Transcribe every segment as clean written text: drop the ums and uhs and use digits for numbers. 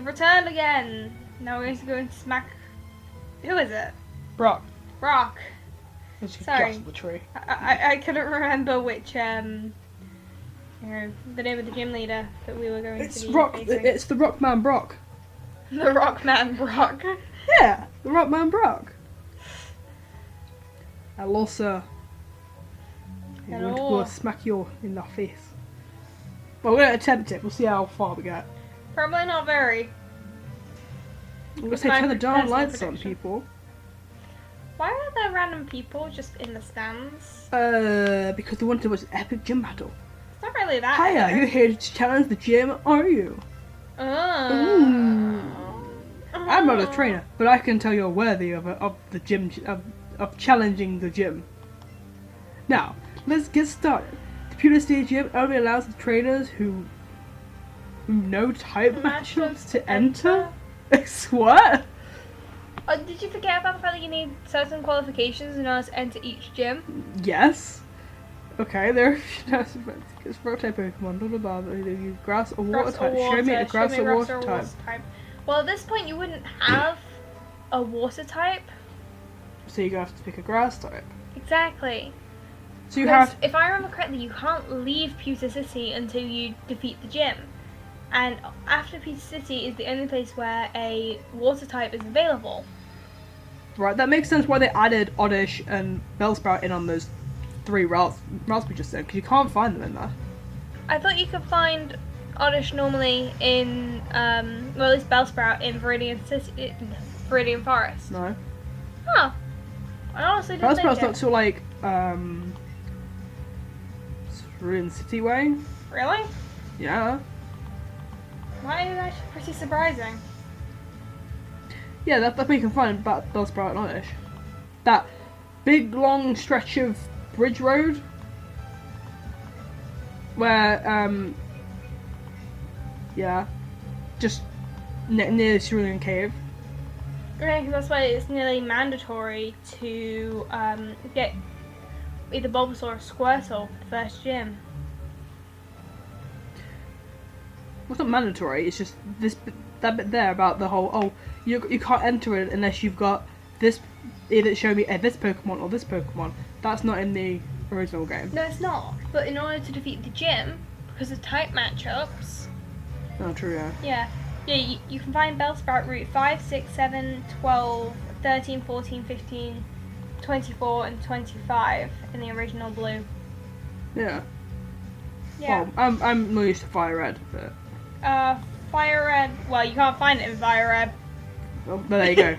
returned again. Now we're going to go and smack. Who is it? Brock. Brock. Sorry. Just the tree. I couldn't remember which the name of the gym leader that we were going to be facing. It's the Rockman Brock. The Rockman Brock. Yeah, the Rockman Brock. Hello, sir. Hello. We'll smack you in the face. Well, we're going to attempt it. We'll see how far we get. Probably not very. I'm going to say turn the darn lights on, people. Why are there random people just in the stands? Because they wanted to watch an epic gym battle. It's not really that. Hiya, you're here to challenge the gym, are you? I'm not a trainer, but I can tell you're worthy of the gym of challenging the gym. Now, let's get started. The Pewter State Gym only allows the trainers who know type matchups to enter. What? Oh, did you forget about the fact that you need certain qualifications in order to enter each gym? Yes. Okay, there. It's rock type Pokemon. Blah blah blah. Either use grass or water type. Show me a grass or water type. Well, at this point, you wouldn't have a water type. So you're gonna have to pick a grass type. Exactly. So you have. If I remember correctly, you can't leave Pewter City until you defeat the gym. And after Pewter City is the only place where a water type is available. Right, that makes sense why they added Oddish and Bellsprout in on those 3 routes we just said, because you can't find them in there. I thought you could find Oddish normally in, well, at least Bellsprout in Viridian Forest. No. Huh. I honestly didn't think Bellsprout's not till like, Viridian City way. Really? Yeah. Why is that pretty surprising? Yeah, that's where you can find Bellsprout and Oddish. That big long stretch of bridge road where, yeah, just near the Cerulean Cave. Yeah, because that's why it's nearly mandatory to get either Bulbasaur or Squirtle for the first gym. Well, it's not mandatory, it's just that bit there about the whole, you can't enter it unless you've got this, either show me this Pokemon or this Pokemon. That's not in the original game. No, it's not. But in order to defeat the gym, because of type matchups... Oh, true, yeah. Yeah. Yeah, you can find Bellsprout route 5, 6, 7, 12, 13, 14, 15, 24, and 25 in the original blue. Yeah. Yeah. Well, I'm more used to Fire Red, but... Fire Red... Well, you can't find it in Fire Red. Well, there you go.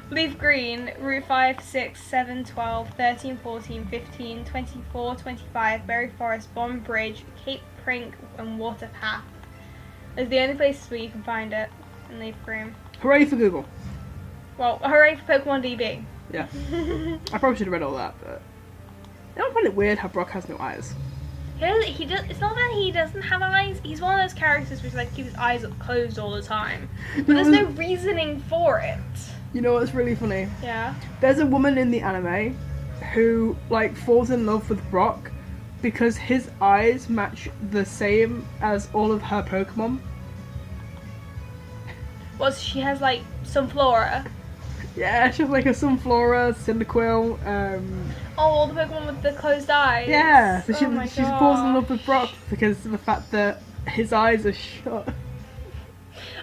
Leaf Green, Route 5, 6, 7, 12, 13, 14, 15, 24, 25, Berry Forest, Bond Bridge, Cape Prink, and Water Path. It's the only places where you can find it in Leaf Green. Hooray for Google. Well, hooray for Pokemon DB. Yeah. I probably should have read all that, but... I don't find it weird how Brock has no eyes. He does. It's not that he doesn't have eyes. He's one of those characters which like keep his eyes closed all the time. But there's no reasoning for it. You know what's really funny? Yeah. There's a woman in the anime who like falls in love with Brock because his eyes match the same as all of her Pokemon. Well, she has like Sunflora. Yeah, she has like a Sunflora, Cyndaquil, Oh, all the Pokemon with the closed eyes. Yeah, so Oh she falls in love with Brock because of the fact that his eyes are shut.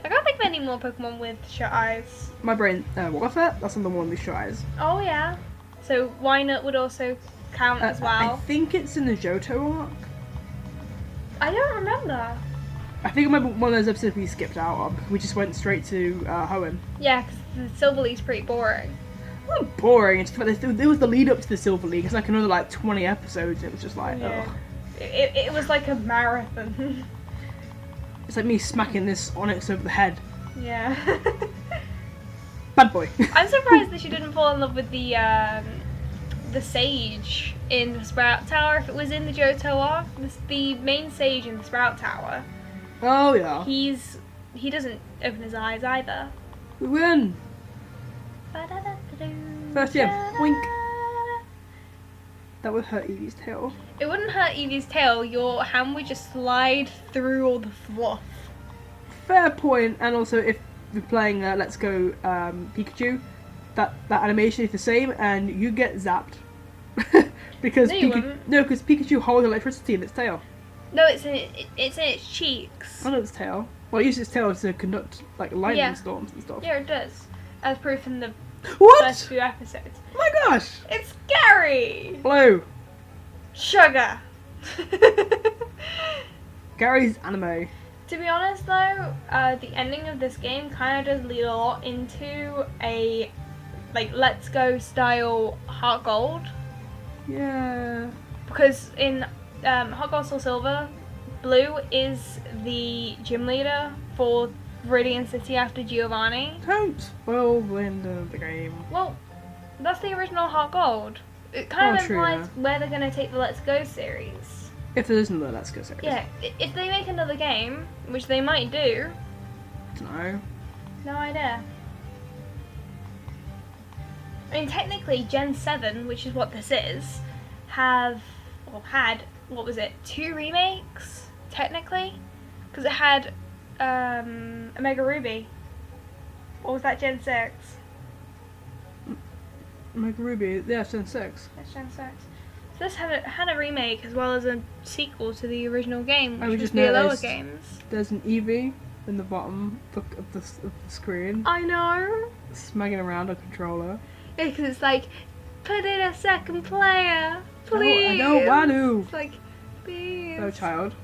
I can't think of any more Pokemon with shut eyes. My brain, Wobbuffet, that's another one with shut eyes. Oh yeah. So Wynut would also count as well. I think it's in the Johto arc. I don't remember. I think it might be one of those episodes we skipped out on. We just went straight to Hoenn. Yeah, because the Silver League's pretty boring. Not boring, it's there was the lead up to the Silver League. It's like another like 20 episodes. It was just like, Yeah. ugh. It was like a marathon. It's like me smacking this Onyx over the head. Yeah. Bad boy. I'm surprised that she didn't fall in love with the sage in the Sprout Tower. If it was in the Johto arc, the main sage in the Sprout Tower. Oh yeah. He doesn't open his eyes either. We win. First gym. Wink. That would hurt Eevee's tail. It wouldn't hurt Eevee's tail. Your hand would just slide through all the fluff. Fair point. And also, if you're playing Let's Go Pikachu, that animation is the same, and you get zapped because No, you wouldn't. because Pikachu holds electricity in its tail. No, it's in its cheeks. I know its tail. Well, it uses its tail to conduct like lightning Yeah. storms and stuff. Yeah, it does. As proof in the What? first few episodes. Oh my gosh! It's scary. Blue. Sugar. Gary's anime. To be honest though, the ending of this game kind of does lead a lot into a like Let's Go style Heart Gold, Yeah. because in Heart Gold Soul Silver, Blue is the gym leader for Viridian City after Giovanni. Don't spoil the end of the game. Well, that's the original Heart Gold. It kind of Oh, true, implies where they're going to take the Let's Go series. If there isn't another Let's Go series. Yeah, if they make another game, which they might do, No. no idea. I mean, technically, Gen 7, which is what this is, had, what was it, 2 remakes, technically? Because it had Omega Ruby. Or was that Gen 6? Omega Ruby, yeah, Gen 6. That's Gen 6. So this had a remake as well as a sequel to the original game, which was just the lower noticed games. There's an Eevee in the bottom of the screen, I know. smacking around a controller. Yeah, because it's like, put in a second player, please. I know, Wanu. It's like, please. Oh, child.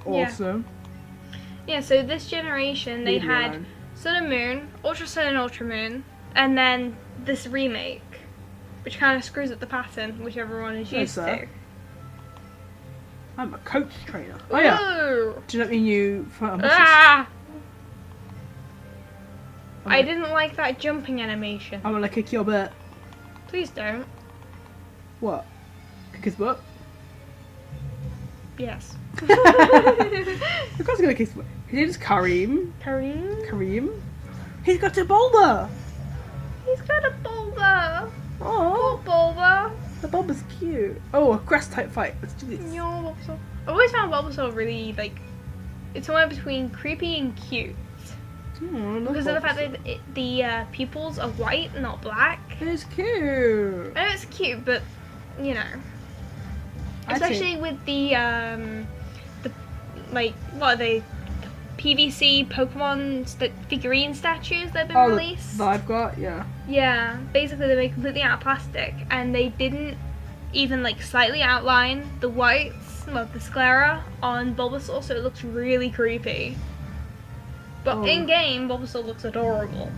Yeah. Awesome. Yeah, so this generation, they Leave me had alone. Sun and Moon, Ultra Sun and Ultra Moon, and then this remake, which kind of screws up the pattern, which everyone is No, used sir. to. I'm a coach trainer. Oh yeah. Ooh. Do that mean you? Ah! I'm I gonna- didn't like that jumping animation. I'm gonna kick your butt. Please don't. What? Kick his butt? Yes. Of course he's gonna kick his butt. His name's Kareem. Kareem? Kareem? He's got a boulder! He's got a boulder. Oh, Poor boulder. the boulder's cute. Oh, a grass type fight. Let's do this. Yo, Bulbasaur. I've always found Bulbasaur really, like, it's somewhere between creepy and cute. Oh, I love Because of the fact Bulbasaur. that the pupils are white, not black. It's cute. I know it's cute, but, you know. I'd Especially with the, like, what are they? PVC Pokemon figurine statues that have been Oh, released. that I've got, yeah. Yeah, basically they're made completely out of plastic, and they didn't even like slightly outline the whites, well, the sclera on Bulbasaur, so it looks really creepy. But Oh. in game, Bulbasaur looks adorable.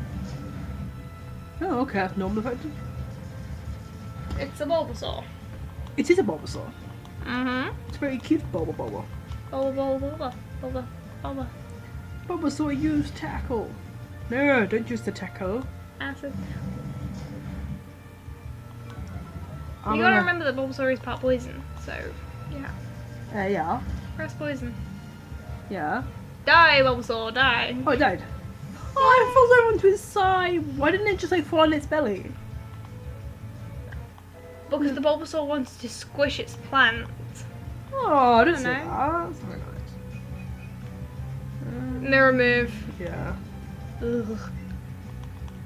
Oh, okay, that's normal effective. It's a Bulbasaur. It is a Bulbasaur. Mm-hmm. It's very cute, Bulba. Bulba. Bulbasaur use tackle. No, don't use the tackle. Acid. I'm You gotta remember that Bulbasaur is part poison, so yeah. Yeah. Press poison. Yeah. Die, Bulbasaur, die. Oh, it died. Oh, it falls over onto its side. Why didn't it just like fall on its belly? Because the Bulbasaur wants to squish its plant. Oh, I didn't I say know. that. That's very nice. Mirror move. Yeah. Ugh.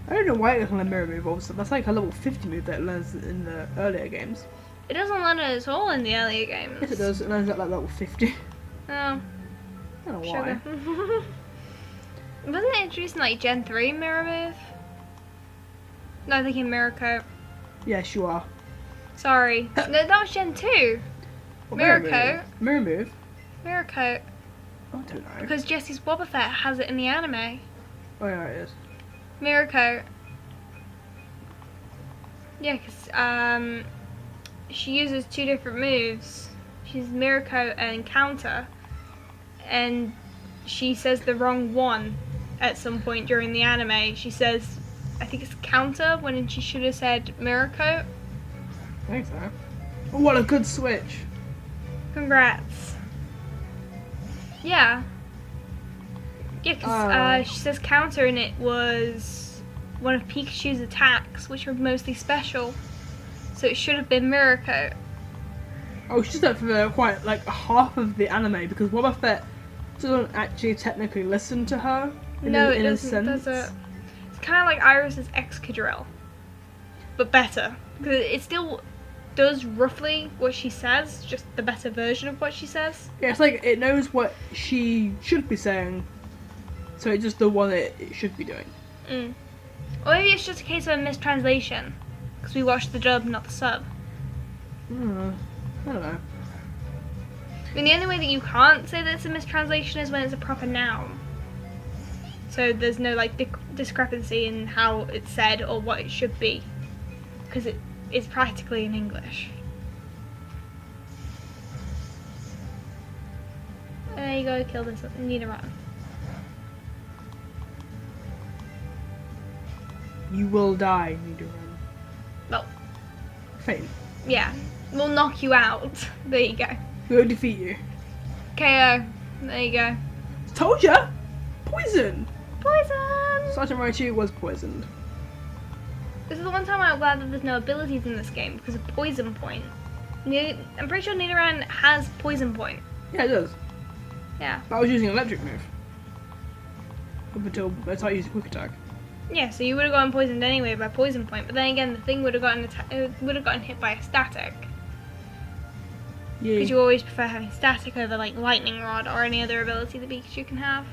I don't know why it's on a mirror move also. That's like a level 50 move that it learns in the earlier games. It doesn't learn it at all in the earlier games. Yes, it does. It learns at like level 50. Oh, I don't know why. sugar. Wasn't it introduced in like Gen 3 mirror move? No, I'm thinking mirror coat. Yes, you are. Sorry. No, that was Gen 2. What Mirror move? coat. Mirror move? Mirror coat. I don't know. Because Jesse's Boba Fett has it in the anime. Oh yeah, it is. Mirror coat. Yeah, because she uses 2 different moves. She's mirror coat and counter. And she says the wrong one at some point during the anime. She says, I think it's counter when she should have said mirror coat. I think so. Oh, what a good switch. Congrats. Yeah. Yeah, because Oh. she says counter and it was one of Pikachu's attacks, which were mostly special. So it should have been mirror coat. Oh, she's up for quite like half of the anime because Boba Fett doesn't actually technically listen to her. No, it in a doesn't. sense. Does it? It's kind of like Iris's Excadrill, but better because it still does roughly what she says, just the better version of what she says. Yeah, it's like it knows what she should be saying, so it's just the one that it should be doing. Or maybe it's just a case of a mistranslation because we watched the dub, not the sub. I don't know. I mean, the only way that you can't say that it's a mistranslation is when it's a proper noun. So there's no like discrepancy in how it's said or what it should be, because it is practically in English. There you go, kill this Nidoran. You will die, Nidoran. Well, Fate. yeah, we'll knock you out. There you go. We'll defeat you. KO. There you go. Told ya! Poison! Poison! Sergeant Raichu was poisoned. This is the one time I'm glad that there's no abilities in this game because of Poison Point. I'm pretty sure Nidoran has Poison Point. Yeah, it does. Yeah. But I was using an electric move. Up until I started using quick attack. Yeah, so you would have gotten poisoned anyway by Poison Point, but then again, the thing would have gotten hit by a static. Yeah. Because you always prefer having static over like Lightning Rod or any other ability that Pikachu can have.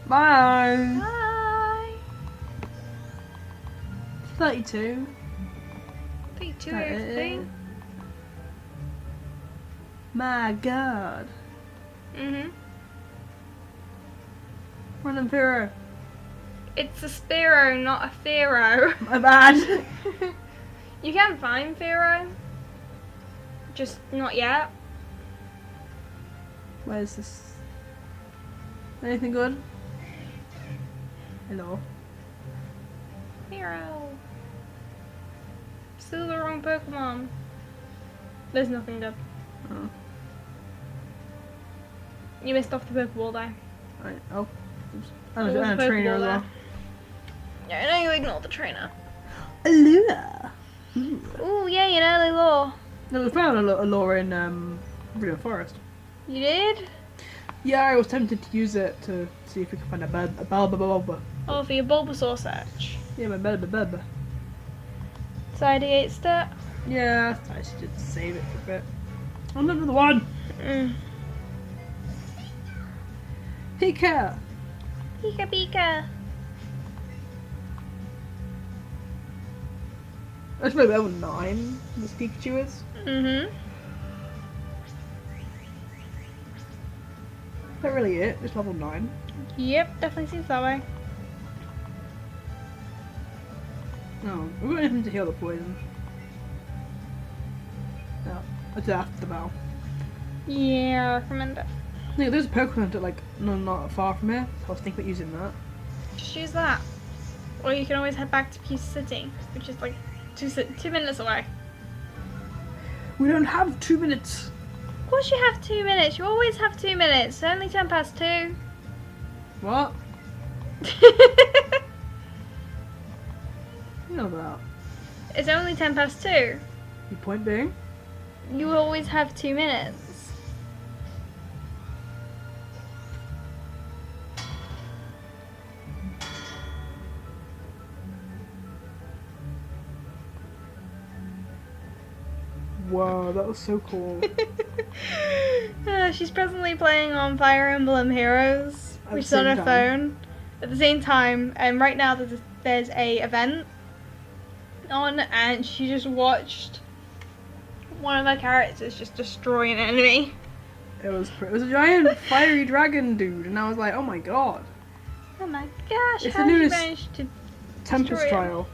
Bye! Bye! 32. 32 That everything. My god. Run and Pharaoh. It's a Spearow, not a Pharaoh. My bad. You can find Pharaoh. Just not yet. Where's this? Anything good? Hello. Pharaoh. Still the wrong Pokemon. There's nothing good. Oh. You missed off the Pokeball though. Right. Oh. Oops. There was And a trainer Pokeball as well. there. Yeah, I know you ignore the trainer. Allura. Ooh, yeah, you know, they law. No, we found a lure in Rio Forest. You did? Yeah, I was tempted to use it to see if we could find a Bulba. Oh, for your Bulbasaur search. Yeah, my Bulba. So I D8 stat. Yeah, I should just save it for a bit. Another one! Pika! Pika Pika. That's maybe level 9, this Pikachu is. Is that really it? It's level 9. Yep, definitely seems that way. No, we've got anything to heal the poison. No, it's after the battle. Yeah, I recommend it. Yeah, there's a Pokemon that like not far from here. I was thinking about using that. Just use that. Or you can always head back to Peace City, which is like 2 minutes away. We don't have 2 minutes. Of course you have 2 minutes. You always have 2 minutes. It's only 10 past 2. What? You know about? It's only 10 past 2. Your point being? You always have 2 minutes. Whoa, that was so cool. She's presently playing on Fire Emblem Heroes, At which is the on her same phone at the same time. And right now there's a event on, and she just watched one of her characters just destroy an enemy. It was a giant fiery dragon dude, and I was like, oh my god. Oh my gosh! It's how the did you newest manage to Tempest destroy it? trial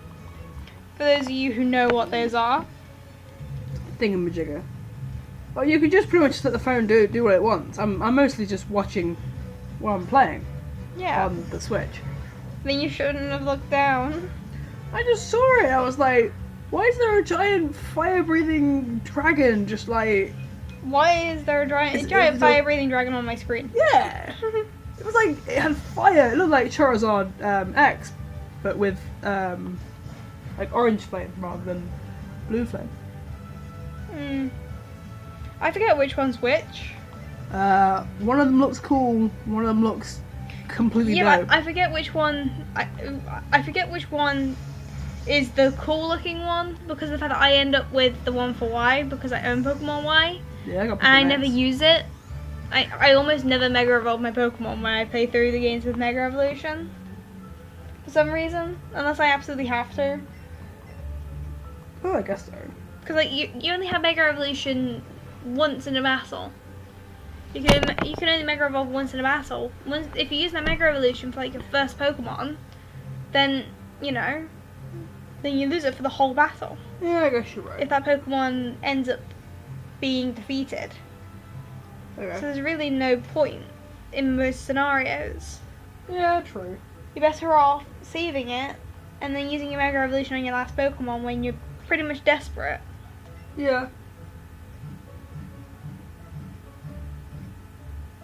For those of you who know what those are, thingamajigger. Well, you could just pretty much let the phone do what it wants. I'm mostly just watching while I'm playing yeah. on the Switch. Then you shouldn't have looked down. I just saw it. I was like, why is there a giant fire-breathing dragon just like? Why is there a giant fire-breathing dragon on my screen? Yeah. It was like it had fire. It looked like Charizard X, but with like orange flame rather than blue flame. I forget which one's which. One of them looks cool. One of them looks completely Yeah, dope. I forget which one. I forget which one is the cool looking one because of the fact that I end up with the one for Y because I own Pokemon Y Yeah, I got and I Pokemon never X. use it. I almost never Mega Evolve my Pokemon when I play through the games with Mega Evolution for some reason, unless I absolutely have to. Oh, I guess so. Because like you only have Mega Evolution once in a battle. You can only Mega Evolve once in a battle. Once if you use that Mega Evolution for like your first Pokemon, then then you lose it for the whole battle. Yeah, I guess you're right. If that Pokemon ends up being defeated. Okay. So there's really no point in most scenarios. Yeah, true. You're better off saving it and then using your Mega Evolution on your last Pokemon when you're pretty much desperate. Yeah.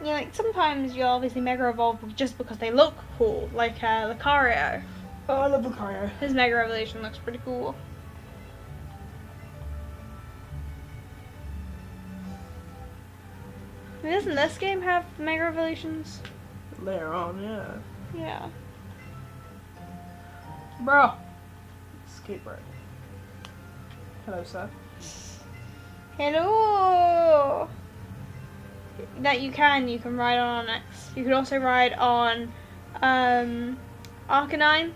Like sometimes you'll obviously Mega Evolve just because they look cool, like Lucario. Oh, I love Lucario. His Mega Evolution looks pretty cool. Doesn't this game have Mega Evolutions? Later on, yeah. Yeah. Bro. Escape rope. Hello, sir. Hello! That you can ride on Onyx. You could also ride on Arcanine.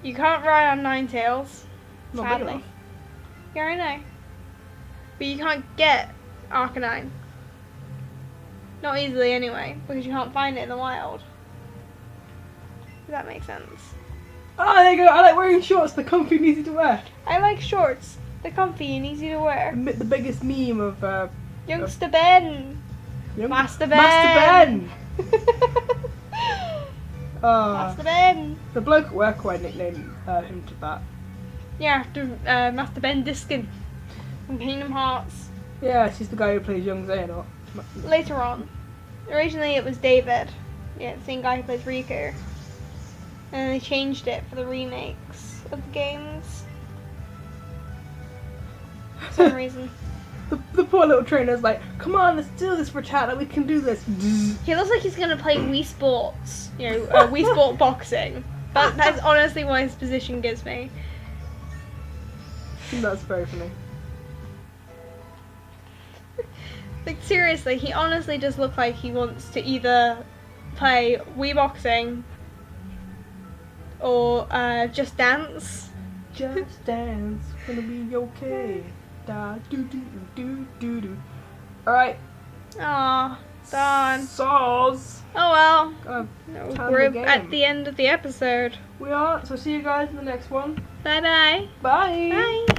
You can't ride on Ninetales, Not big sadly. enough. Yeah, I know. But you can't get Arcanine. Not easily anyway, because you can't find it in the wild. Does that make sense? Oh, there you go. I like wearing shorts. They're comfy and easy to wear. I like shorts. They're comfy and easy to wear. The biggest meme of Youngster Ben! Master Ben! Master Ben! Master Ben! The bloke at work I nicknamed him to that. Yeah, after Master Ben Diskin from Kingdom Hearts. Yeah, she's the guy who plays young Xehanort. Later on. Originally it was David. Yeah, the same guy who plays Riku. And then they changed it for the remakes of the games. For some reason. The poor little trainer's like, come on, let's do this for chat, we can do this. He looks like he's gonna play Wii Sports. Wii Sport boxing. That's honestly what his position gives me. That's very funny. Like seriously, he honestly just looks like he wants to either play Wii Boxing or Just Dance. Just dance, gonna be okay. Da do do do do do. Alright. Aw, darn. Saws. Oh well. Time We're of the at game. the end of the episode. We are, so see you guys in the next one. Bye bye. Bye. Bye.